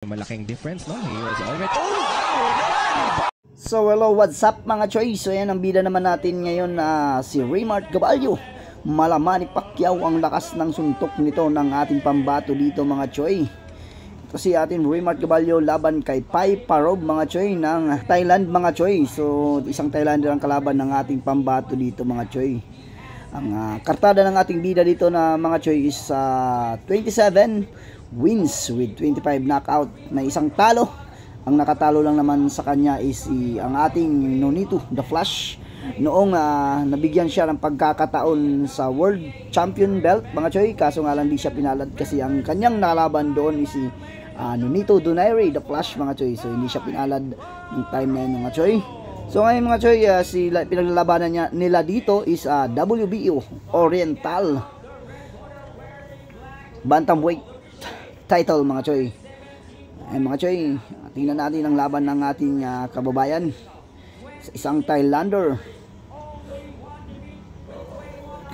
Malaking difference, no? He was already... So hello, what's up mga choy? So yan ang bida naman natin ngayon na si Raymart Gabalyo. Malaman ni Pacquiao ang lakas ng suntok nito ng ating pambato dito mga choy. Ito si ating Raymart Gabalyo laban kay Pai Parov mga choy ng Thailand mga choy. So isang Thailander ang kalaban ng ating pambato dito mga choy. Ang kartada ng ating bida dito na mga choy is 27 wins with 25 knockout na isang talo. Ang nakatalo lang naman sa kanya is ang ating Nonito The Flash noong nabigyan siya ng pagkakataon sa World Champion belt mga choy, kaso nga lang di siya pinalad kasi ang kanyang nalaban doon is si Nonito Donaire The Flash mga choy. So hindi siya pinalad ng time na yun mga choy. So ngayon mga choy, pinaglalabanan nila dito is WBO Oriental Bantamweight title mga choy. Ay mga choy, tingnan natin ang laban ng ating kababayan sa isang Thailander.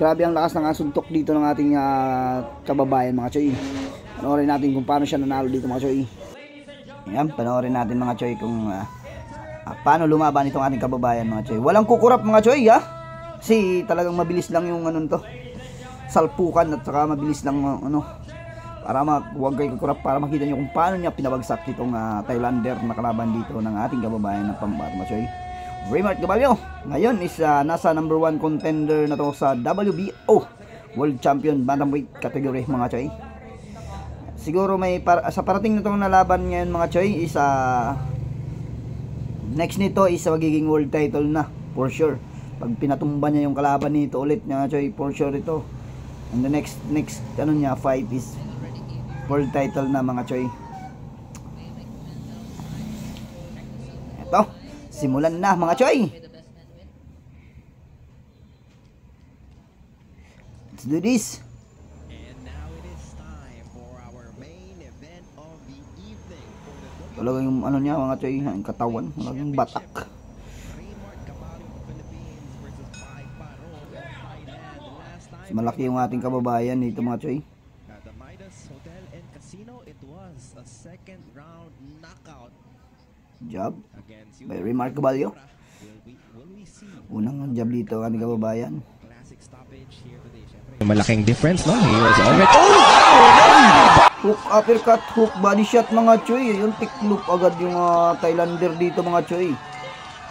Grabe ang lakas ng suntok dito ng ating kababayan mga choy. Panoorin natin kung paano siya nanalo dito mga choy. Ayan, panoorin natin mga choy kung paano lumaban itong ating kababayan mga choy. Walang kukurap mga choy ha. Kasi talagang mabilis lang yung to salpukan at saka mabilis lang para huwag kayo kukurap, para makita nyo kung paano niya pinabagsak itong Thailander na kalaban dito ng ating kababayan ng pambato mga choy. Raymart Gabalyo ngayon is nasa number 1 contender na to sa WBO World Champion Bantamweight category mga choy. Siguro may sa parating na itong nalaban ngayon mga choy is next nito is magiging world title na for sure. Pag pinatumba niya yung kalaban nito ulit mga choy, for sure ito. And the next niya fight is world title na mga choy. Ito, simulan na mga choy. Let's do this. Talaga yung niya mga choy, ang katawan, talagang batak. Malaki yung ating kababayan dito mga choy. Job by Raymart Gabalyo. Unang job dito ang ating kababayan. Malaking difference, no? He was already... Hook, uppercut, hook, body shot mga choy. Yung tiklop agad yung Thailander dito mga choy.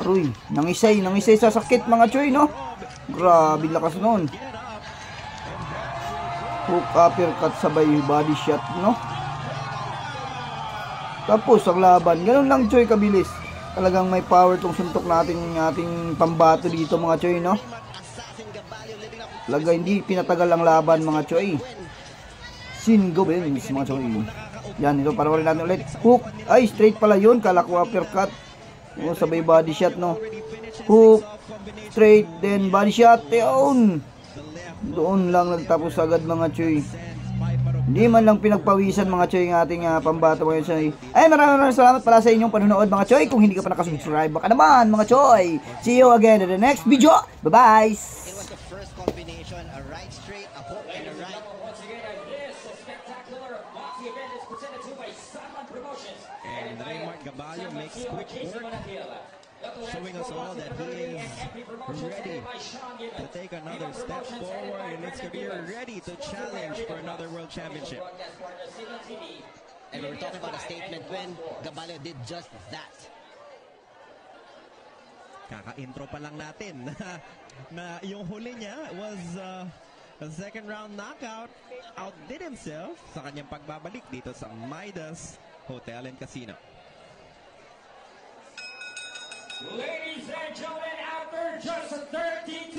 Aroy, nangisay sa sakit mga choy, no? Grabe lakas nun. Hook, uppercut, sabay body shot, no? Tapos ang laban, ganun lang choy kabilis. Talagang may power tong suntok natin ating pambato dito mga choy, no? Talaga hindi pinatagal ang laban mga choy. Singo wins mga choy. Yan, ito para natin ulit. Hook, ay straight pala yun. Kala ko uppercut. Sabay body shot, no? Hook, straight, then body shot. Yun. Doon lang nagtapos agad mga choy. Hindi man lang pinagpawisan mga choy ng ating pambato ngayon choy. Ay maraming salamat pala sa inyong panunood mga choy. Kung hindi ka pa nakasubscribe, baka naman mga choy. See you again in the next video. Bye bye. It was the first combination, a right straight, a hook and a right. Once again, this spectacular boxing event is presented to by Saman Promotions. And Raymart Gabalyo makes quick work, showing us all that he is ready to take another step forward in his career, ready to challenge for another world championship. And we were talking about a statement when Gabalyo did just that. Kaka-intro pa lang natin na yung huli niya was a second round knockout, outdid himself sa kanyang pagbabalik dito sa Midas Hotel and Casino. Ladies and gentlemen, after just 32